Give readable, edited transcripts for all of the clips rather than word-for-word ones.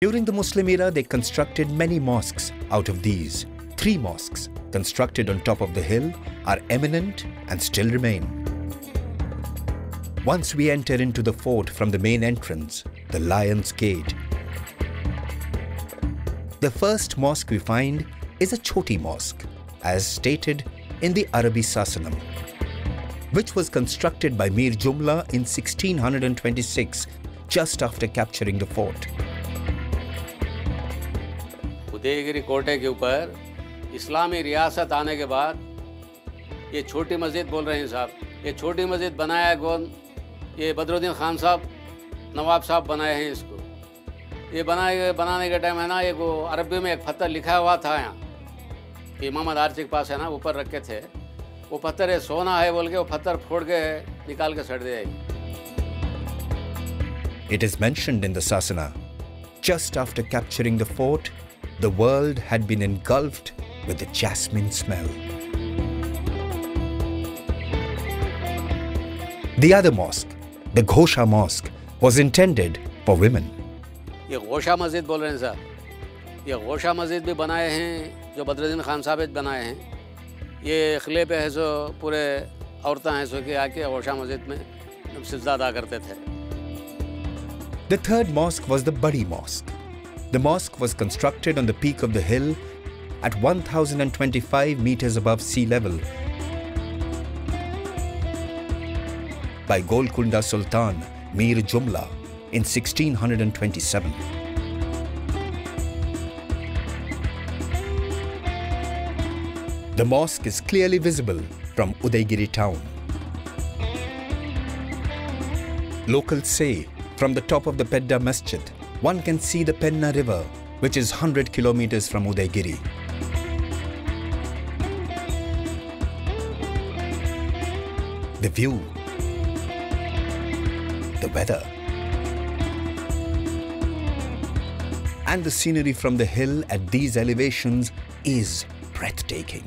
During the Muslim era, they constructed many mosques. Out of these, 3 mosques constructed on top of the hill are eminent and still remain. Once we enter into the fort from the main entrance, the Lion's Gate, the first mosque we find is a Choti Mosque, as stated in the Arabi Sasanam, which was constructed by Mir Jumla in 1626, just after capturing the fort. Udayagiri कोटे के ऊपर इस्लामी रियासत आने के बाद ये छोटी मस्जिद बोल रहे हैं साहब, ये छोटी मस्जिद बनाया कौन? ये बदरुद्दीन खान साहब, नवाब साहब बनाए हैं इसको। ये बनाने के टाइम है ना, ये वो अरबी में एक पत्थर लिखा हुआ था यहाँ, इमाम आर्ची के पास है ना, ऊपर रखे थे। वो पत्थर है सोना है बोल के वो पत्थर फोड़ के निकाल के सड़ दिया। It is mentioned in the Sasana, just after capturing the fort, the world had been engulfed with the jasmine smell. The other mosque, the Ghosha Mosque, was intended for women. ये घोषा मस्जिद बोल रहे हैं साहब, ये घोषा मस्जिद भी बनाए हैं जो बदरुद्दीन खान साहब बनाए हैं। ये किले पे है सो पूरे औरतें हैं सो कि आके घोषा मस्जिद में सिजदा अदा करते थे। The third mosque was the Badi Mosque. The mosque was constructed on the peak of the hill at 1025 meters above sea level by Golconda Sultan Mir Jumla in 1627. The mosque is clearly visible from Udaygiri town. Locals say from the top of the Pedda Masjid, one can see the Penna river, which is 100 kilometers from Udaygiri. The view, the weather, and the scenery from the hill at these elevations is breathtaking.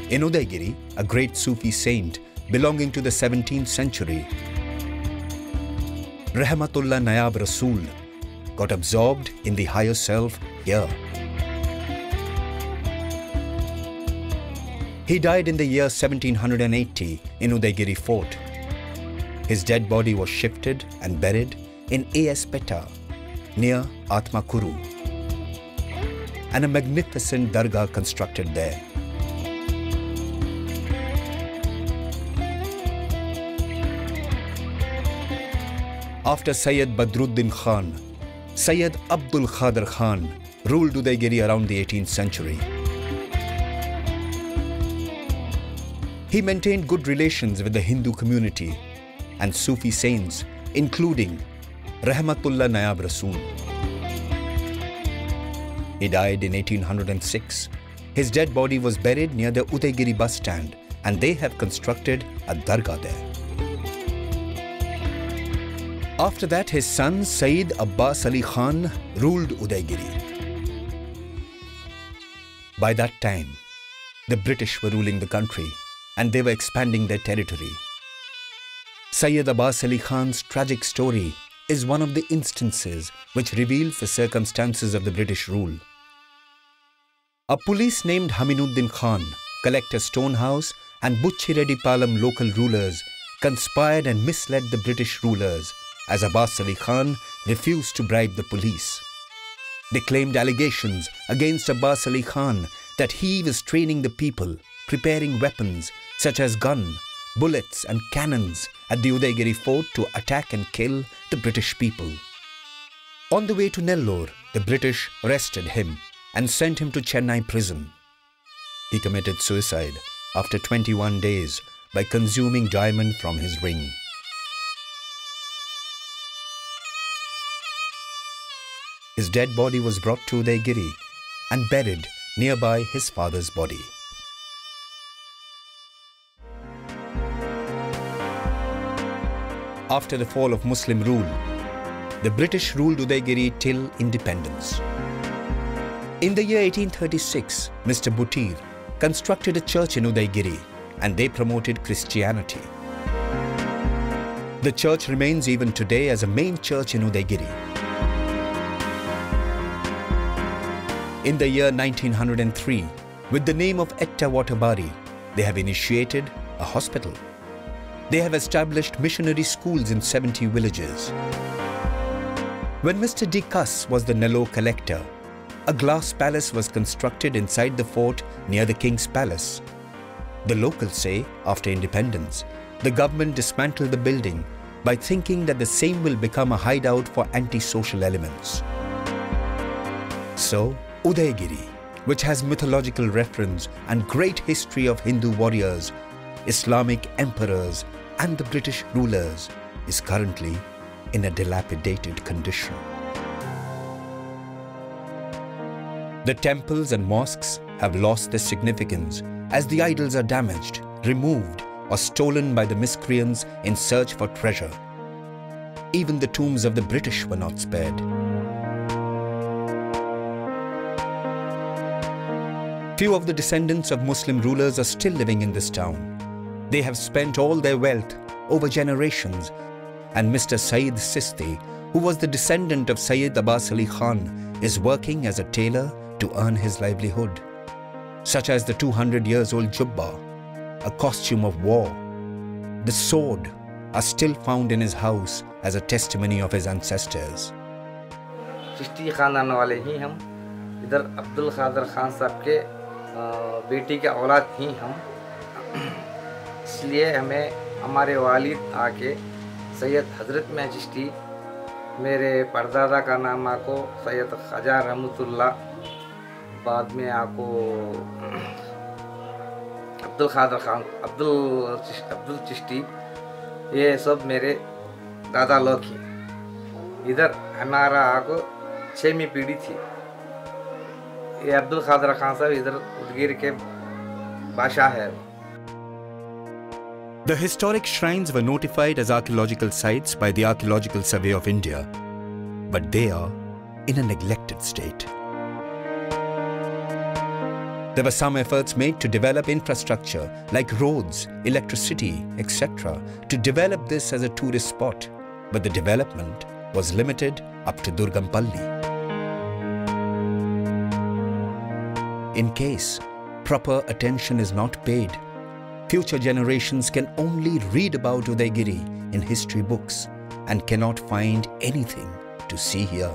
In Udaygiri, a great Sufi saint belonging to the 17th century, Rahmatullah Nayab Rasool, got absorbed in the higher self here. He died in the year 1780 in Udaygiri fort. His dead body was shifted and buried in A.S. Petta, near Atmakuru, and a magnificent dargah constructed there. After Sayyid Badruddin Khan, Sayyid Abdul Khadir Khan ruled Udaygiri around the 18th century. He maintained good relations with the Hindu community and Sufi saints, including Rahmatullah Nayab Rasool. He died in 1806. His dead body was buried near the Udaygiri bus stand, and they have constructed a dargah there. After that, his son Sayyid Abbas Ali Khan ruled Udaygiri. By that time, the British were ruling the country and they were expanding their territory. Sayyid Abbas Ali Khan's tragic story is one of the instances which reveals the circumstances of the British rule. A police named Haminuddin Khan, Collector Stonehouse, and Buchireddypalam local rulers conspired and misled the British rulers, as Abbas Ali Khan refused to bribe the police. They claimed allegations against Abbas Ali Khan that he was training the people, preparing weapons such as gun, bullets and cannons at the Udaygiri fort to attack and kill the British people. On the way to Nellore, the British arrested him and sent him to Chennai prison. He committed suicide after 21 days by consuming diamond from his ring. His dead body was brought to Udaygiri and buried nearby his father's body. After the fall of Muslim rule, the British ruled Udaygiri till independence. In the year 1836, Mr. Buttir constructed a church in Udaygiri and they promoted Christianity. The church remains even today as a main church in Udaigiri. In the year 1903, with the name of Etta Watabari, they have initiated a hospital. They have established missionary schools in 70 villages. When Mr. D. Kuss was the Nellore collector, a glass palace was constructed inside the fort near the King's Palace. The locals say, after independence, the government dismantled the building by thinking that the same will become a hideout for anti-social elements. So, Udaigiri, which has mythological reference and great history of Hindu warriors, Islamic emperors and the British rulers, is currently in a dilapidated condition. The temples and mosques have lost their significance as the idols are damaged, removed or stolen by the miscreants in search for treasure. Even the tombs of the British were not spared. Few of the descendants of Muslim rulers are still living in this town. They have spent all their wealth over generations, and Mr. Sayyid Sisti, who was the descendant of Sayyid Abbas Ali Khan, is working as a tailor to earn his livelihood, such as the 200 years old jubba, a costume of war. The sword are still found in his house as a testimony of his ancestors. Chishti खानदान वाले ही हम, इधर अब्दुल खादर खान साहब के बेटी के औलाद ही हम, इसलिए हमें हमारे वालिद आके सैयद हज़रत में चिश्ती, मेरे परदादा का नाम आको सैयद ख्वाजा रहमतुल्लाह, बाद में आको अब्दुल खादर खान, अब्दुल चिश्ती, ये सब मेरे दादा लोग ही। इधर हमारा आको 6वीं पीढ़ी थी। ये अब्दुल खादर खान साहब इधर उदगीर के बादशाह है। The historic shrines were notified as archaeological sites by the Archaeological Survey of India, but they are in a neglected state. There were some efforts made to develop infrastructure like roads, electricity, etc. to develop this as a tourist spot, but the development was limited up to Durgampalli. In case proper attention is not paid, future generations can only read about Udaigiri in history books and cannot find anything to see here.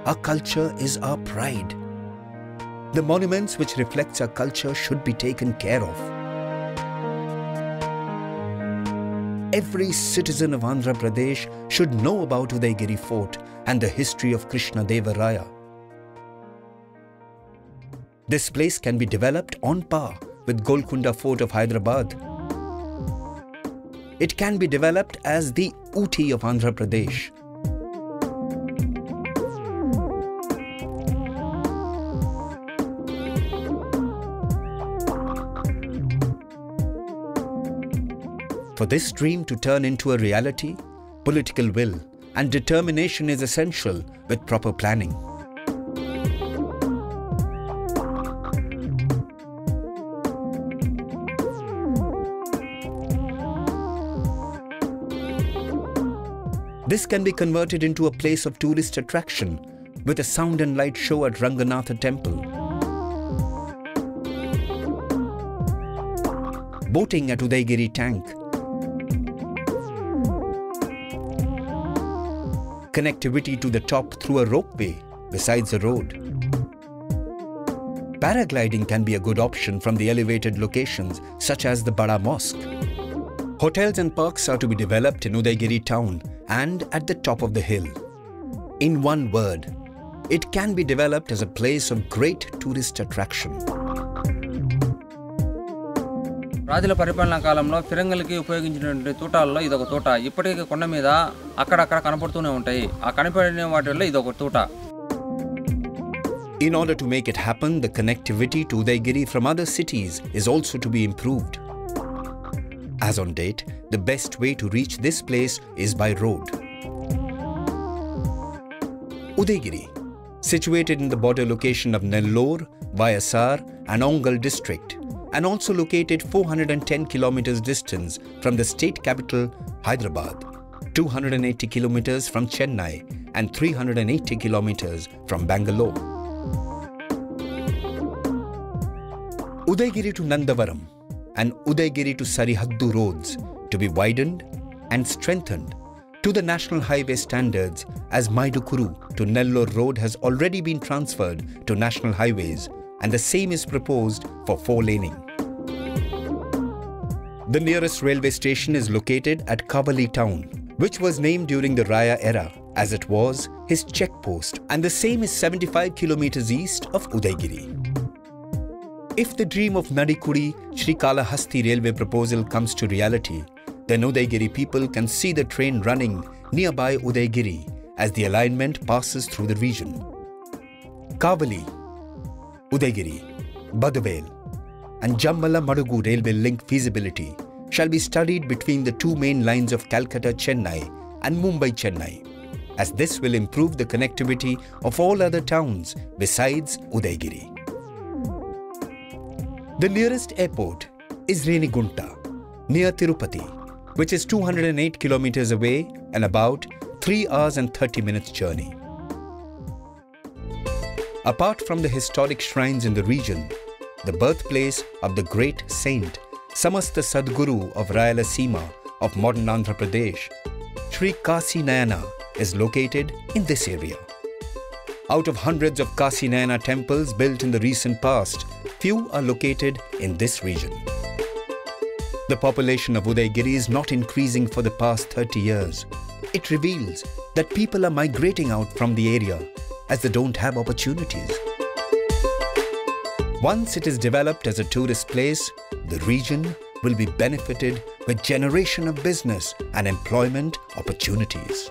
Our culture is our pride. The monuments which reflects our culture should be taken care of. Every citizen of Andhra Pradesh should know about Udaigiri Fort and the history of Krishna Deva Raya. This place can be developed on par with Golconda Fort of Hyderabad. It can be developed as the Ooty of Andhra Pradesh. For this dream to turn into a reality, political will and determination is essential with proper planning. This can be converted into a place of tourist attraction with a sound and light show at Ranganatha Temple, boating at Udaigiri Tank, connectivity to the top through a ropeway besides the road. Paragliding can be a good option from the elevated locations such as the Bada Mosque. Hotels and parks are to be developed in Udaigiri town and at the top of the hill. In one word, it can be developed as a place of great tourist attraction. రాజుల పరిపాలనా కాలంలో ఫిరంగులకి ఉపయోగించినటువంటి తూటాల్లో ఇదొక తూట. ఇప్పటికీ కొండ మీద అక్కడక్కడ కనపడుతూనే ఉంటాయి. ఆ కనపడిన వాటిల్లో ఇదొక తూట. In order to make it happen, the connectivity to Udaigiri from other cities is also to be improved. As on date, the best way to reach this place is by road. Udaigiri, situated in the border location of Nellore, Vayasar and Ongal district, and also located 410 kilometers distance from the state capital Hyderabad, 280 kilometers from Chennai and 380 kilometers from Bangalore. Udaigiri to Nandavaram and Udaigiri to Sarihaddu roads to be widened and strengthened to the national highway standards, as Maidukuru to Nellore road has already been transferred to national highways and the same is proposed for 4-laning. The nearest railway station is located at Kavali town, which was named during the Raya era as it was his checkpost, and the same is 75 kilometers east of Udaigiri. If the dream of Nadikudi Srikalahasti railway proposal comes to reality, then Udaigiri people can see the train running nearby Udaigiri as the alignment passes through the region. Kavali, Udaigiri, Badavel and Jambala-Madugu railway link feasibility shall be studied between the two main lines of Calcutta-Chennai and Mumbai-Chennai, as this will improve the connectivity of all other towns besides Udaigiri. The nearest airport is Renigunta, near Tirupati, which is 208 kilometers away and about 3 hours and 30 minutes journey. Apart from the historic shrines in the region, the birthplace of the great saint, Samasta Sadguru of Rayalaseema of modern Andhra Pradesh, Sri Kasi Nayana, is located in this area. Out of hundreds of Kasi Nayana temples built in the recent past, few are located in this region. The population of Udaigiri is not increasing for the past 30 years. It reveals that people are migrating out from the area as they don't have opportunities. Once it is developed as a tourist place, the region will be benefited with generation of business and employment opportunities.